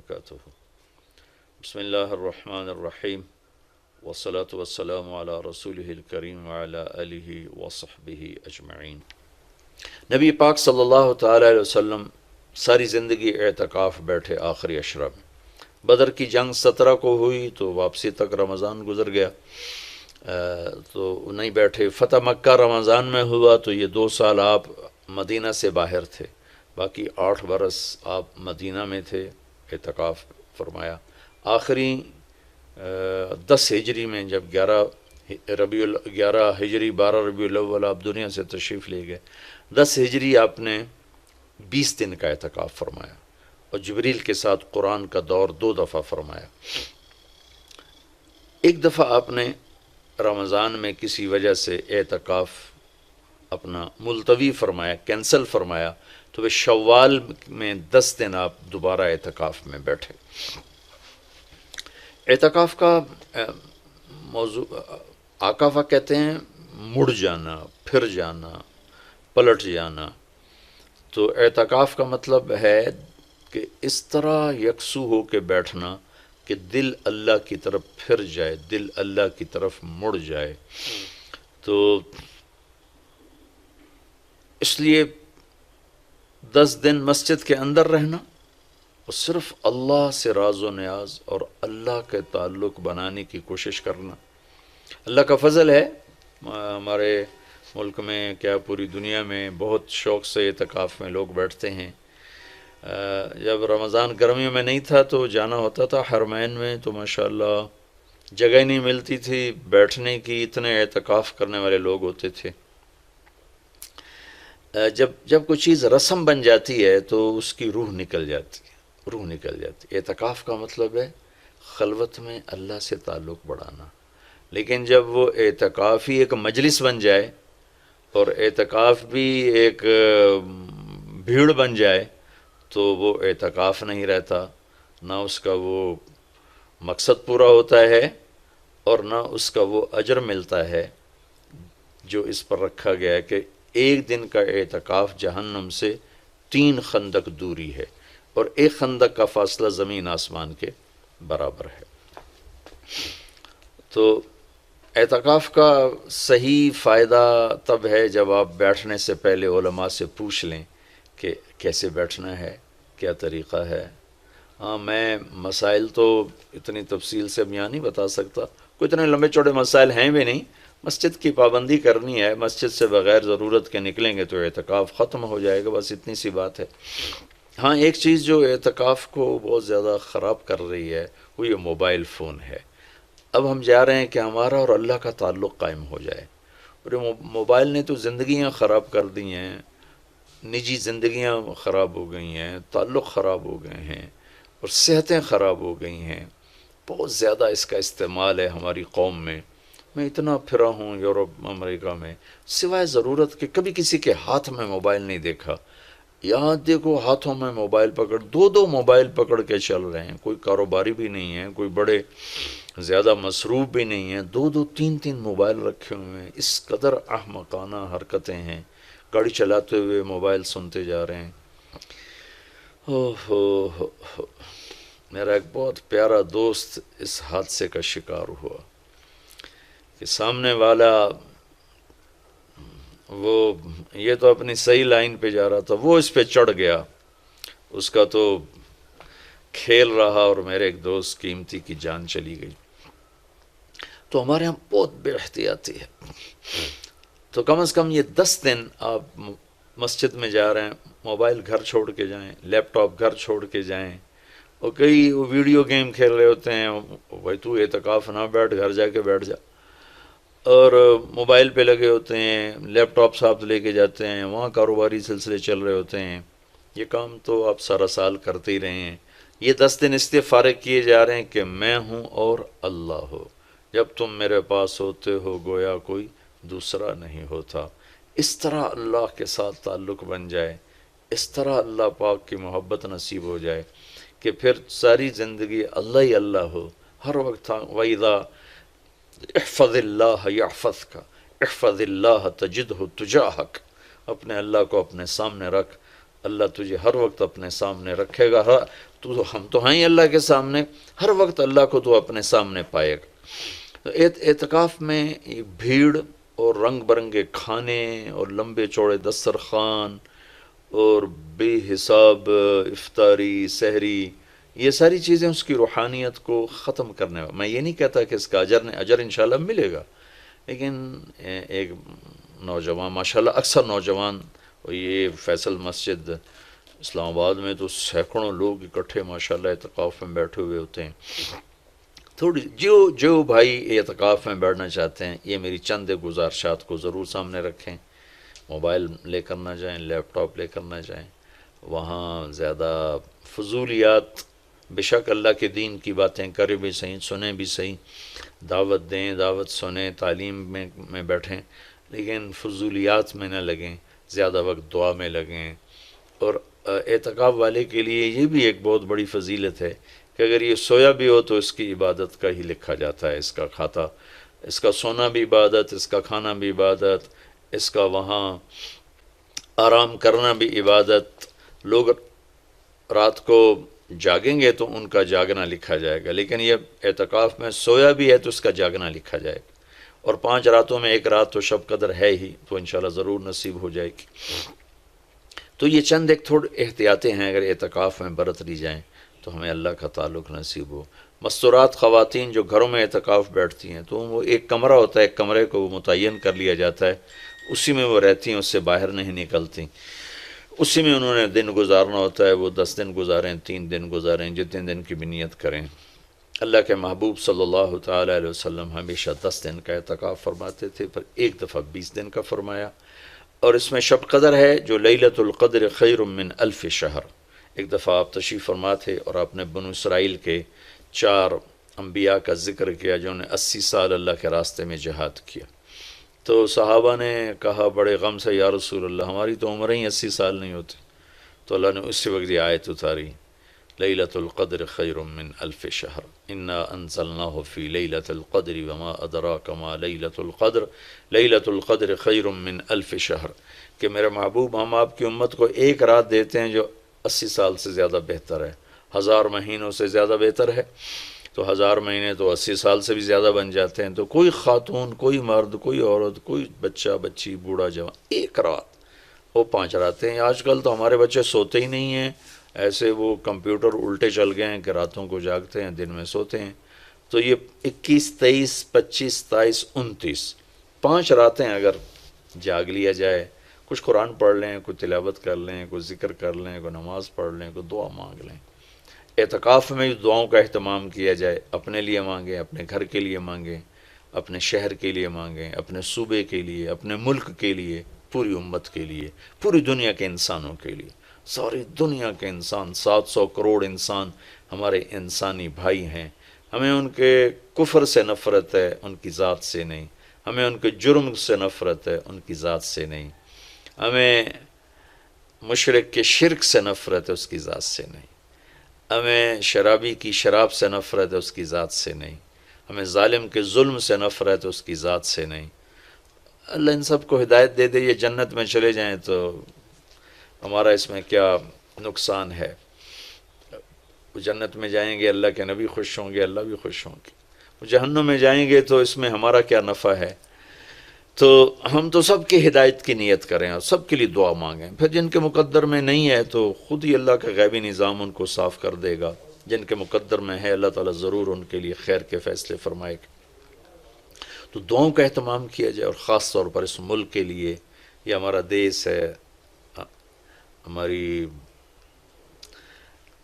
وبرکاتہ۔ بسم اللہ الرحمن الرحیم، والصلاة والسلام علی رسولہ الکریم وعلی آلہ وصحبہ اجمعین۔ نبی پاک صلی اللہ تعالی علیہ وسلم ساری زندگی اعتکاف بیٹھے آخری عشرہ میں۔ بدر کی جنگ 17 کو ہوئی تو واپسی تک رمضان گزر گیا، تو نہیں بیٹھے۔ فتح مکہ رمضان میں ہوا تو یہ 2 سال آپ مدینہ سے باہر تھے، باقی 8 برس آپ مدینہ میں تھے، اعتکاف فرمایا۔ آخری 10 ہجری میں جب 11 ہجری 12 ربیع الاول آپ دنیا سے تشریف لے گئے، 10 ہجری آپ نے 20 دن کا اعتکاف فرمایا، اور جبریل کے ساتھ قرآن کا دور 2 دفعہ فرمایا۔ ایک دفعہ آپ نے رمضان میں کسی وجہ سے اعتکاف اپنا ملتوی فرمایا، کینسل فرمایا، تو وہ شوال میں 10 دن آپ دوبارہ اعتکاف میں بیٹھے۔ اعتکاف کا موضوع آقا کہتے ہیں مڑ جانا، پھر جانا، پلٹ جانا۔ تو اعتکاف کا مطلب ہے کہ اس طرح یکسو ہو کے بیٹھنا کہ دل اللہ کی طرف پھر جائے، دل اللہ کی طرف مڑ جائے۔ تو اس لیے 10 دن مسجد کے اندر رہنا اور صرف اللہ سے راز و نیاز اور اللہ کے تعلق بنانے کی کوشش کرنا۔ اللہ کا فضل ہے، ہمارے ملک میں کیا پوری دنیا میں بہت شوق سے اعتکاف میں لوگ بیٹھتے ہیں۔ جب رمضان گرمیوں میں نہیں تھا تو جانا ہوتا تھا حرمین میں، تو ماشاءاللہ جگہ ہی نہیں ملتی تھی بیٹھنے کی، اتنے اعتکاف کرنے والے لوگ ہوتے تھے۔ جب کوئی چیز رسم بن جاتی ہے تو اس کی روح نکل جاتی ہے۔ اعتکاف کا مطلب ہے خلوت میں اللہ سے تعلق بڑھانا۔ لیکن جب وہ اعتکاف ہی ایک مجلس بن جائے اور اعتکاف بھی ایک بھیڑ بن جائے تو وہ اعتکاف نہیں رہتا، نہ اس کا وہ مقصد پورا ہوتا ہے اور نہ اس کا وہ اجر ملتا ہے جو اس پر رکھا گیا ہے کہ ایک دن کا اعتکاف جہنم سے 3 خندق دوری ہے، اور ایک خندق کا فاصلہ زمین آسمان کے برابر ہے۔ تو اعتکاف کا صحیح فائدہ تب ہے جب آپ بیٹھنے سے پہلے علماء سے پوچھ لیں کہ کیسے بیٹھنا ہے، کیا طریقہ ہے۔ ہاں، میں مسائل تو اتنی تفصیل سے بیان نہیں بتا سکتا، کوئی اتنے لمبے چوڑے مسائل ہیں بھی نہیں۔ مسجد کی پابندی کرنی ہے، مسجد سے بغیر ضرورت کے نکلیں گے تو اعتکاف ختم ہو جائے گا، بس اتنی سی بات ہے۔ ہاں، ایک چیز جو اعتکاف کو بہت زیادہ خراب کر رہی ہے وہ یہ موبائل فون ہے۔ اب ہم جا رہے ہیں کہ ہمارا اور اللہ کا تعلق قائم ہو جائے، اور موبائل نے تو زندگیاں خراب کر دی ہیں، نجی زندگیاں خراب ہو گئی ہیں، تعلق خراب ہو گئے ہیں، اور صحتیں خراب ہو گئی ہیں۔ بہت زیادہ اس کا استعمال ہے ہماری قوم میں۔ میں اتنا پھرا ہوں یورپ امریکہ میں، سوائے ضرورت کہ کبھی کسی کے ہاتھ میں موبائل نہیں دیکھا۔ یہاں دیکھو ہاتھوں میں موبائل پکڑ، 2 موبائل پکڑ کے چل رہے ہیں، کوئی کاروباری بھی نہیں ہے، کوئی بڑے زیادہ مصروف بھی نہیں ہیں، 2 3 موبائل رکھے ہوئے ہیں۔ اس قدر احمقانہ حرکتیں ہیں، گاڑی چلاتے ہوئے موبائل سنتے جا رہے ہیں۔ میرا ایک بہت پیارا دوست اس حادثے کا شکار ہوا کہ سامنے والا وہ یہ تو اپنی صحیح لائن پہ جا رہا تھا، وہ اس پہ چڑھ گیا، اس کا تو کھیل رہا، اور میرے ایک دوست قیمتی کی جان چلی گئی۔ تو ہمارے ہاں بہت بے احتیاطی ہے۔ تو کم از کم یہ 10 دن آپ مسجد میں جا رہے ہیں، موبائل گھر چھوڑ کے جائیں، لیپ ٹاپ گھر چھوڑ کے جائیں، اور کئی ویڈیو گیم کھیل رہے ہوتے ہیں، بھائی تو اعتکاف نہ بیٹھ، گھر جا کے بیٹھ جا، اور موبائل پہ لگے ہوتے ہیں، لیپ ٹاپ ساتھ لے کے جاتے ہیں، وہاں کاروباری سلسلے چل رہے ہوتے ہیں۔ یہ کام تو آپ سارا سال کرتے ہی رہے ہیں۔ یہ 10 دن اس لیے فارغ کیے جا رہے ہیں کہ میں ہوں اور اللہ ہو، جب تم میرے پاس ہوتے ہو گویا کوئی دوسرا نہیں ہوتا۔ اس طرح اللہ کے ساتھ تعلق بن جائے، اس طرح اللہ پاک کی محبت نصیب ہو جائے کہ پھر ساری زندگی اللہ ہی اللہ ہو، ہر وقت۔ وَإِذَا احفظ اللہ یحفظک، احفظ اللہ تجدہ تجاہک، اپنے اللہ کو اپنے سامنے رکھ اللہ تجھے ہر وقت اپنے سامنے رکھے گا، ہم تو ہیں ہی اللہ کے سامنے، ہر وقت اللہ کو تو اپنے سامنے پائے گا۔ تو اعتکاف میں بھیڑ اور رنگ برنگے کھانے اور لمبے چوڑے دسترخوان اور بے حساب افطاری سحری، یہ ساری چیزیں اس کی روحانیت کو ختم کرنے، میں یہ نہیں کہتا کہ اس کا اجر انشاءاللہ ملے گا، لیکن ایک نوجوان ماشاءاللہ اکثر نوجوان، اور یہ فیصل مسجد اسلام آباد میں تو سینکڑوں لوگ اکٹھے ماشاءاللہ اعتکاف میں بیٹھے ہوئے ہوتے ہیں۔ تھوڑی جو بھائی اعتکاف میں بیٹھنا چاہتے ہیں، یہ میری چند گزارشات کو ضرور سامنے رکھیں۔ موبائل لے کر نہ جائیں، لیپ ٹاپ لے کر نہ جائیں، وہاں زیادہ فضولیات، بے شک اللہ کے دین کی باتیں کریں بھی صحیح، سنیں بھی صحیح، دعوت دیں، دعوت سنیں، تعلیم میں بیٹھیں، لیکن فضولیات میں نہ لگیں، زیادہ وقت دعا میں لگیں۔ اور اعتکاف والے کے لیے یہ بھی ایک بہت بڑی فضیلت ہے کہ اگر یہ سویا بھی ہو تو اس کی عبادت کا ہی لکھا جاتا ہے، اس کا کھاتا، اس کا سونا بھی عبادت، اس کا کھانا بھی عبادت، اس کا وہاں آرام کرنا بھی عبادت۔ لوگ رات کو جاگیں گے تو ان کا جاگنا لکھا جائے گا، لیکن یہ اعتکاف میں سویا بھی ہے تو اس کا جاگنا لکھا جائے گا۔ اور 5 راتوں میں ایک رات تو شب قدر ہے ہی، تو انشاءاللہ ضرور نصیب ہو جائے گی۔ تو یہ چند ایک تھوڑے احتیاطیں ہیں، اگر اعتکاف میں برت لی جائیں تو ہمیں اللہ کا تعلق نصیب ہو۔ مستورات خواتین جو گھروں میں اعتکاف بیٹھتی ہیں تو وہ ایک کمرہ ہوتا ہے، ایک کمرے کو متعین کر لیا جاتا ہے، اسی میں وہ رہتی ہیں، اس سے باہر نہیں نکلتی، اسی میں انہوں نے دن گزارنا ہوتا ہے۔ وہ 10 دن گزاریں، 3 دن گزاریں، جتنے دن کی بھی نیت کریں۔ اللہ کے محبوب صلی اللہ تعالیٰ علیہ وسلم ہمیشہ 10 دن کا اعتکاف فرماتے تھے، پر ایک دفعہ 20 دن کا فرمایا۔ اور اس میں شب قدر ہے جو لیلۃ القدر خیر من الف شہر۔ ایک دفعہ آپ تشریف فرما تھے اور آپ نے بنو اسرائیل کے 4 انبیاء کا ذکر کیا جنہوں نے 80 سال اللہ کے راستے میں جہاد کیا۔ تو صحابہ نے کہا بڑے غم سے، یا رسول اللہ ہماری تو عمریں ہی 80 سال نہیں ہوتی۔ تو اللہ نے اسی وقت یہ آیت اتاری، لیلۃ القدر خیر من الف شہر، انا انزلناہ فی لیلۃ القدر وما ادراک ما لیلۃ القدر، لیلۃ القدر خیر من الف شہر، کہ میرے محبوب ہم آپ کی امت کو ایک رات دیتے ہیں جو 80 سال سے زیادہ بہتر ہے، 1000 مہینوں سے زیادہ بہتر ہے۔ تو 1000 مہینے تو 80 سال سے بھی زیادہ بن جاتے ہیں۔ تو کوئی خاتون، کوئی مرد، کوئی عورت، کوئی بچہ بچی، بوڑھا جوان، ایک رات، وہ 5 راتیں ہیں۔ آج کل تو ہمارے بچے سوتے ہی نہیں ہیں، ایسے وہ کمپیوٹر الٹے چل گئے ہیں کہ راتوں کو جاگتے ہیں، دن میں سوتے ہیں۔ تو یہ 21، 23، 25، 27، 29 5 راتیں اگر جاگ لیا جائے، کچھ قرآن پڑھ لیں، کوئی تلاوت کر لیں، کوئی ذکر کر لیں، کوئی نماز پڑھ لیں، کوئی دعا مانگ لیں۔ اعتکاف میں دعاؤں کا اہتمام کیا جائے، اپنے لیے مانگیں، اپنے گھر کے لیے مانگیں، اپنے شہر کے لیے مانگیں، اپنے صوبے کے لیے، اپنے ملک کے لیے، پوری امت کے لیے، پوری دنیا کے انسانوں کے لیے۔ ساری دنیا کے انسان، 700 کروڑ انسان ہمارے انسانی بھائی ہیں۔ ہمیں ان کے کفر سے نفرت ہے، ان کی ذات سے نہیں۔ ہمیں ان کے جرم سے نفرت ہے، ان کی ذات سے نہیں۔ ہمیں مشرک کے شرک سے نفرت ہے، اس کی ذات سے نہیں۔ ہمیں شرابی کی شراب سے نفرت ہے، اس کی ذات سے نہیں۔ ہمیں ظالم کے ظلم سے نفرت ہے، اس کی ذات سے نہیں۔ اللہ ان سب کو ہدایت دے دے، یہ جنت میں چلے جائیں تو ہمارا اس میں کیا نقصان ہے؟ وہ جنت میں جائیں گے، اللہ کے نبی خوش ہوں گے، اللہ بھی خوش ہوں گے۔ وہ جہنم میں جائیں گے تو اس میں ہمارا کیا نفع ہے؟ تو ہم تو سب کی ہدایت کی نیت کریں اور سب کے لیے دعا مانگیں۔ پھر جن کے مقدر میں نہیں ہے تو خود ہی اللہ کا غیبی نظام ان کو صاف کر دے گا۔ جن کے مقدر میں ہے اللہ تعالیٰ ضرور ان کے لیے خیر کے فیصلے فرمائے گا۔ تو دعاؤں کا اہتمام کیا جائے، اور خاص طور پر اس ملک کے لیے، یہ ہمارا دیس ہے،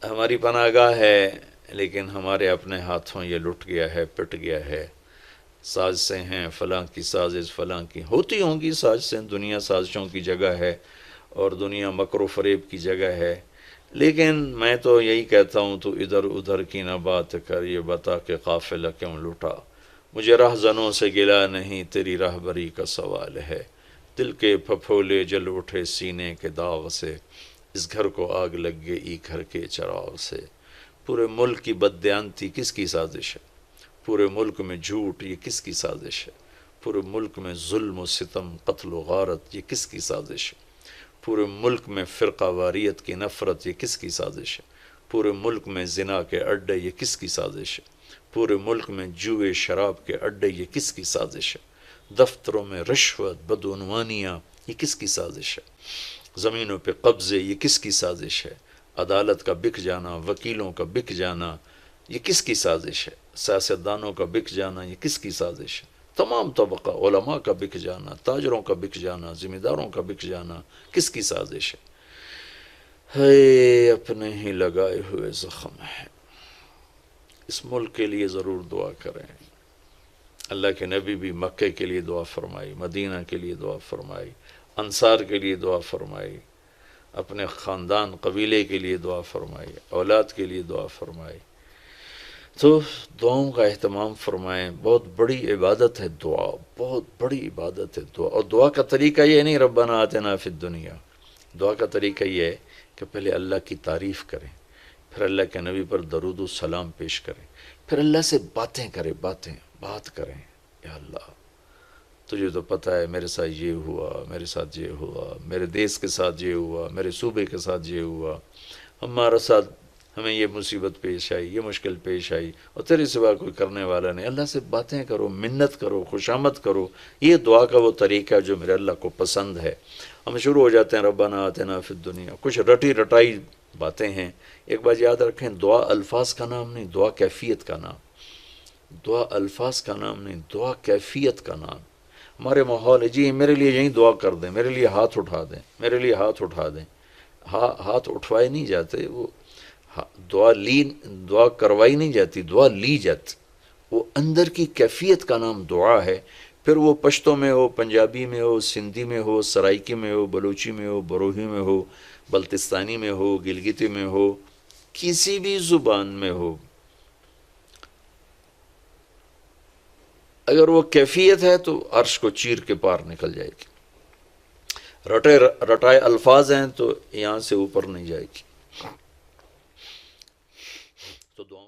ہماری پناہ گاہ ہے، لیکن ہمارے اپنے ہاتھوں یہ لٹ گیا ہے، پٹ گیا ہے۔ سازشیں ہیں، فلاں کی سازش، فلاں کی ہوتی ہوں گی سازشیں، دنیا سازشوں کی جگہ ہے اور دنیا مکر و فریب کی جگہ ہے، لیکن میں تو یہی کہتا ہوں تو ادھر ادھر کی نہ بات کر، یہ بتا کہ قافلہ کیوں لٹا، مجھے رہزنوں سے گلا نہیں، تیری راہبری کا سوال ہے، دل کے پھپھولے جل اٹھے سینے کے داغ سے، اس گھر کو آگ لگ گئی گھر کے چراغ سے۔ پورے ملک کی بددیانتی کس کی سازش ہے؟ پورے ملک میں جھوٹ، یہ کس کی سازش ہے؟ پورے ملک میں ظلم و ستم، قتل و غارت، یہ کس کی سازش ہے؟ پورے ملک میں فرقہ واریت کی نفرت، یہ کس کی سازش ہے؟ پورے ملک میں زنا کے اڈے، یہ کس کی سازش ہے؟ پورے ملک میں جوئے شراب کے اڈے، یہ کس کی سازش ہے؟ دفتروں میں رشوت، بدعنوانیاں، یہ کس کی سازش ہے؟ زمینوں پہ قبضے، یہ کس کی سازش ہے؟ عدالت کا بک جانا، وکیلوں کا بک جانا، یہ کس کی سازش ہے؟ سیاستدانوں کا بک جانا، یہ کس کی سازش ہے؟ تمام طبقہ، علماء کا بک جانا، تاجروں کا بک جانا، ذمہ داروں کا بک جانا، کس کی سازش ہے؟ ہے اپنے ہی لگائے ہوئے زخم ہے۔ اس ملک کے لیے ضرور دعا کریں۔ اللہ کے نبی بھی مکے کے لیے دعا فرمائی، مدینہ کے لیے دعا فرمائی، انصار کے لیے دعا فرمائی، اپنے خاندان قبیلے کے لیے دعا فرمائی، اولاد کے لیے دعا فرمائی۔ تو دعاؤں کا اہتمام فرمائیں، بہت بڑی عبادت ہے دعا، بہت بڑی عبادت ہے دعا۔ اور دعا کا طریقہ یہ نہیں ربنا آتنا فی الدنیا، دعا کا طریقہ یہ ہے کہ پہلے اللہ کی تعریف کریں، پھر اللہ کے نبی پر درود و سلام پیش کریں، پھر اللہ سے بات کریں۔ یا اللہ تجھے تو پتہ ہے میرے ساتھ یہ ہوا، میرے ساتھ یہ ہوا، میرے دیس کے ساتھ یہ ہوا، میرے صوبے کے ساتھ یہ ہوا، ہمارا ساتھ ہمیں یہ مصیبت پیش آئی، یہ مشکل پیش آئی، اور تیرے سوا کوئی کرنے والا نہیں۔ اللہ سے باتیں کرو، منت کرو، خوشامد کرو۔ یہ دعا کا وہ طریقہ ہے جو میرے اللہ کو پسند ہے۔ ہم شروع ہو جاتے ہیں ربنا آتنا فی الدنیا، کچھ رٹی رٹائی باتیں ہیں۔ ایک بات یاد رکھیں، دعا الفاظ کا نام نہیں، دعا کیفیت کا نام۔ دعا الفاظ کا نام نہیں، دعا کیفیت کا نام۔ ہمارے ماحول ہے جی میرے لیے یہیں دعا کر دیں، میرے لیے ہاتھ اٹھا دیں، میرے لیے ہاتھ اٹھا دیں۔ ہاتھ اٹھوائے نہیں جاتے، وہ دعا کروائی نہیں جاتی، دعا لی جاتی۔ وہ اندر کی کیفیت کا نام دعا ہے۔ پھر وہ پشتو میں ہو، پنجابی میں ہو، سندھی میں ہو، سرائکی میں ہو، بلوچی میں ہو، بروہی میں ہو، بلتستانی میں ہو، گلگتی میں ہو، کسی بھی زبان میں ہو، اگر وہ کیفیت ہے تو عرش کو چیر کے پار نکل جائے گی۔ رٹائے الفاظ ہیں تو یہاں سے اوپر نہیں جائے گی۔ تو دعاؤں